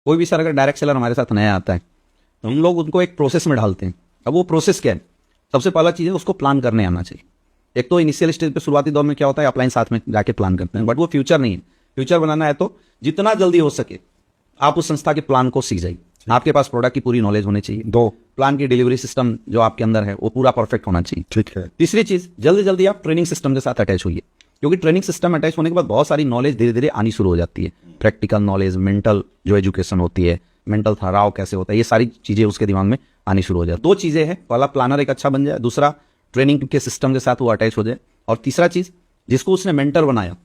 कोई भी सर अगर डायरेक्ट सेलर हमारे साथ नया आता है तो हम लोग उनको एक प्रोसेस में डालते हैं। अब वो प्रोसेस क्या है? सबसे पहला चीज़ है उसको प्लान करने आना चाहिए। एक तो इनिशियल स्टेज पे शुरुआती दौर में क्या होता है, अपलाइन साथ में जाके प्लान करते हैं, बट वो फ्यूचर नहीं है। फ्यूचर बनाना है तो जितना जल्दी हो सके आप उस संस्था के प्लान को सीख जाइए। आपके पास प्रोडक्ट की पूरी नॉलेज होनी चाहिए। 2, प्लान की डिलीवरी सिस्टम जो आपके अंदर है वो पूरा परफेक्ट होना चाहिए। ठीक है। तीसरी चीज, जल्दी जल्दी आप ट्रेनिंग सिस्टम के साथ अटैच होइए, क्योंकि ट्रेनिंग सिस्टम अटैच होने के बाद बहुत सारी नॉलेज धीरे धीरे आनी शुरू हो जाती है। प्रैक्टिकल नॉलेज, मेंटल जो एजुकेशन होती है, मेंटल ठहराव कैसे होता है, ये सारी चीजें उसके दिमाग में आनी शुरू हो जाए। 2 चीजें हैं, पहला प्लानर एक अच्छा बन जाए, दूसरा ट्रेनिंग के सिस्टम के साथ वो अटैच हो जाए, और तीसरा चीज जिसको उसने मेंटर बनाया,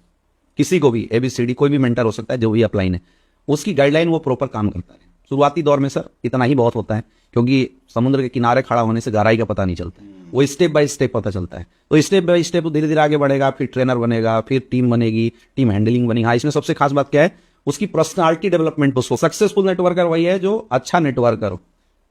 किसी को भी ABCD कोई भी मेंटर हो सकता है जो भी अपलाइन है, उसकी गाइडलाइन वो प्रॉपर काम करता है। शुरुआती दौर में सर इतना ही बहुत होता है, क्योंकि समुद्र के किनारे खड़ा होने से गहराई का पता नहीं चलता, वो स्टेप बाय स्टेप पता चलता है। तो स्टेप बाय स्टेप धीरे धीरे आगे बढ़ेगा, फिर ट्रेनर बनेगा, फिर टीम बनेगी, टीम हैंडलिंग बनेगी। हाँ, इसमें सबसे खास बात क्या है, उसकी पर्सनालिटी डेवलपमेंट। उसको सक्सेसफुल नेटवर्कर वही है जो अच्छा नेटवर्कर हो,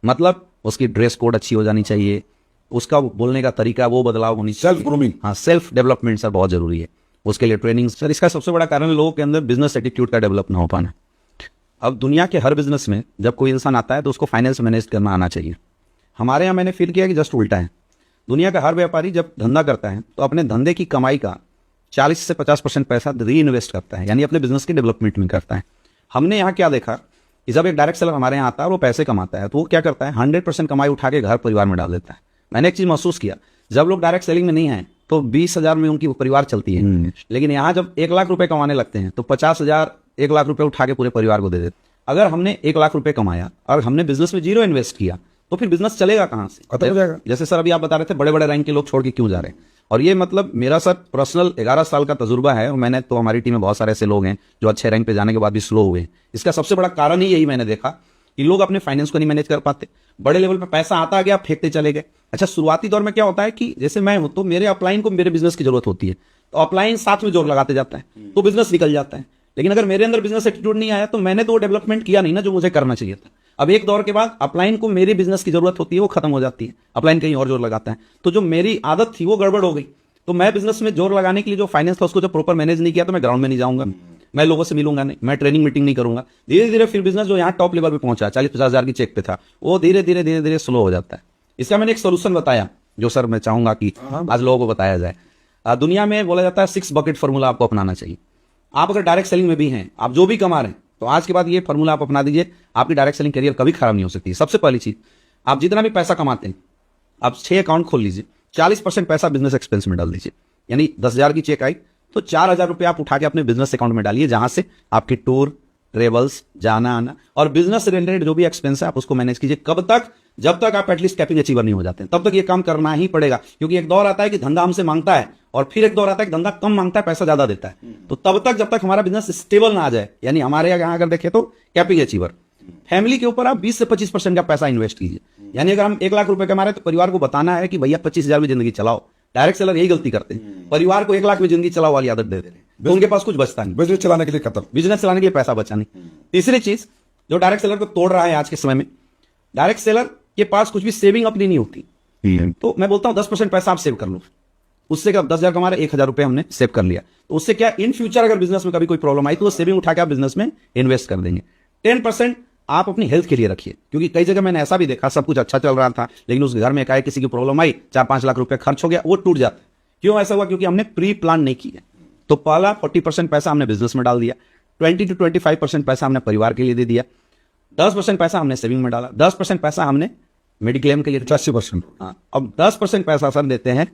मतलब उसकी ड्रेस कोड अच्छी हो जानी चाहिए, उसका बोलने का तरीका वो बदलाव होनी चाहिए। Self grooming. हाँ, सेल्फ डेवलपमेंट सर बहुत जरूरी है। उसके लिए ट्रेनिंग सर, इसका सबसे बड़ा कारण लोगों के अंदर बिजनेस एटीट्यूड का डेवलप ना हो पाना। अब दुनिया के हर बिजनेस में जब कोई इंसान आता है तो उसको फाइनेंस मैनेज करना आना चाहिए। हमारे यहाँ मैंने फील किया कि जस्ट उल्टा है। दुनिया का हर व्यापारी जब धंधा करता है तो अपने धंधे की कमाई का 40 से 50% पैसा री इन्वेस्ट करता है, यानी अपने बिजनेस के डेवलपमेंट में करता है। हमने यहाँ क्या देखा कि जब एक डायरेक्ट सेलर हमारे यहाँ आता है और वो पैसे कमाता है तो वो क्या करता है, 100% कमाई उठा के घर परिवार में डाल देता है। मैंने एक चीज महसूस किया, जब लोग डायरेक्ट सेलिंग में नहीं आए तो 20,000 में उनकी परिवार चलती है, लेकिन यहाँ जब 1 लाख रुपए कमाने लगते हैं तो 50,000 1 लाख रुपए उठा के पूरे परिवार को दे देते। अगर हमने 1 लाख रुपए कमाया और हमने बिजनेस में 0 इन्वेस्ट किया तो फिर बिजनेस चलेगा कहाँ से? खत्म हो जाएगा। जैसे सर अभी आप बता रहे थे बड़े बड़े रैंक के लोग छोड़ के क्यों जा रहे हैं, और ये मतलब मेरा सर पर्सनल 11 साल का तजुर्बा है, और मैंने तो हमारी टीम में बहुत सारे ऐसे लोग हैं जो अच्छे रैंक पे जाने के बाद भी स्लो हुए। इसका सबसे बड़ा कारण ही यही मैंने देखा कि लोग अपने फाइनेंस को नहीं मैनेज कर पाते, बड़े लेवल पे पैसा आता गया फेंकते चले गए। अच्छा, शुरुआती दौर में क्या होता है कि जैसे मैं हूं तो मेरे अपलाइन को मेरे बिजनेस की जरूरत होती है, तो अपलाइन साथ में जोर लगाते जाता है तो बिजनेस निकल जाता है। लेकिन अगर मेरे अंदर बिजनेस एटीट्यूड नहीं आया तो मैंने तो वो डेवलपमेंट किया नहीं ना जो मुझे करना चाहिए था। अब एक दौर के बाद अपलाइन को मेरे बिजनेस की जरूरत होती है, वो खत्म हो जाती है, अपलाइन कहीं और जोर लगाता है, तो जो मेरी आदत थी वो गड़बड़ हो गई। तो मैं बिजनेस में जोर लगाने के लिए जो फाइनेंस था उसको जब प्रॉपर मैनेज नहीं किया तो मैं ग्राउंड में नहीं जाऊंगा, मैं लोगों से मिलूंगा नहीं, मैं ट्रेनिंग मीटिंग नहीं करूंगा। धीरे धीरे फिर बिजनेस जो यहाँ टॉप लेवल पे पहुंचा 40-50 हजार की चेक पे था, वो धीरे धीरे स्लो हो जाता है। इसका मैंने एक सोल्यूशन बताया जो सर मैं चाहूंगा कि आज लोगों को बताया जाए। दुनिया में बोला जाता है 6 बकेट फॉर्मूला आपको अपनाना चाहिए। आप अगर डायरेक्ट सेलिंग में भी हैं, आप जो भी कमा रहे हैं, तो आज के बाद ये फॉर्मूला आप अपना दीजिए, आपकी डायरेक्ट सेलिंग करियर कभी खराब नहीं हो सकती। सबसे पहली चीज, आप जितना भी पैसा कमाते हैं आप 6 अकाउंट खोल लीजिए, 40% पैसा बिजनेस एक्सपेंस में डाल दीजिए। यानी 10,000 की चेक आई तो 4,000 रुपये आप उठा के अपने बिजनेस अकाउंट में डालिए, जहां से आपके टूर, ट्रेवल्स, जाना आना और बिजनेस रिलेटेड जो भी एक्सपेंस है आप उसको मैनेज कीजिए। कब तक? जब तक आप एटलीस्ट कैपिंग अचीवर नहीं हो जाते तब तक ये काम करना ही पड़ेगा, क्योंकि एक दौर आता है कि धंधा हमसे मांगता है और फिर एक दौर आता है कि धंधा कम मांगता है, पैसा ज्यादा देता है। तो तब तक जब तक हमारा बिजनेस स्टेबल ना आ जाए, यानी हमारे यहाँ अगर देखें तो कैपिंग अचीवर, फैमिली के ऊपर आप 20 से 25% का पैसा इन्वेस्ट कीजिए। यानी अगर हम 1 लाख रुपए कमा रहे हैं तो परिवार को बताना है कि भैया 25,000 में जिंदगी चलाओ। डायरेक्ट सेलर यही गलती करते हैं, परिवार को 1 लाख में जिंदगी चलाओ वाली आदत दे दे रहे हैं, तो उनके पास कुछ बचता नहीं, बिजनेस चलाने के लिए खत्म, बिजनेस चलाने के लिए पैसा बचा नहीं। तीसरी चीज जो डायरेक्ट सेलर को तोड़ रहा है आज के समय में, डायरेक्ट सेलर के पास कुछ भी सेविंग अपनी नहीं होती। तो मैं बोलता हूं 10% पैसा आप सेव कर लो, उससे क्या 10,000 कमा रहे 1,000 रुपए हमने सेव कर लिया, तो उससे क्या इन फ्यूचर अगर बिजनेस में कभी कोई प्रॉब्लम आई तो वो सेविंग उठा के आप बिजनेस में इन्वेस्ट कर देंगे। 10% आप अपनी हेल्थ के लिए रखिए, क्योंकि कई जगह मैंने ऐसा भी देखा सब कुछ अच्छा चल रहा था लेकिन उस घर में एकाएक किसी की प्रॉब्लम आई, 4-5 लाख रुपए खर्च हो गया, वो टूट जाता है। क्यों ऐसा हुआ? क्योंकि हमने प्री प्लान नहीं किया। तो पहला 40% पैसा हमने बिजनेस में डाल दिया, 20 to 25% पैसा हमने परिवार के लिए दे दिया, 10% पैसा हमने सेविंग में डाला, 10% पैसा हमने मेडिक्लेम के लिए, 80%। हाँ, अब 10% पैसा सर देते हैं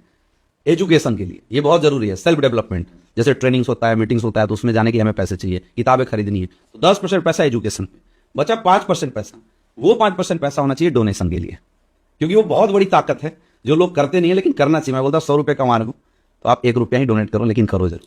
एजुकेशन के लिए। ये बहुत जरूरी है, सेल्फ डेवलपमेंट, जैसे ट्रेनिंग्स होता है, मीटिंग्स होता है, तो उसमें जाने के लिए हमें पैसे चाहिए, किताबें खरीदनी है, तो 10% पैसा एजुकेशन पे बचा। 5% पैसा, वो 5% पैसा होना चाहिए डोनेशन के लिए, क्योंकि वो बहुत बड़ी ताकत है जो लोग करते नहीं है लेकिन करना चाहिए। मैं बोलता 100 रुपए कमा रहे हो तो आप 1 रुपया ही डोनेट करो, लेकिन करो जरूर।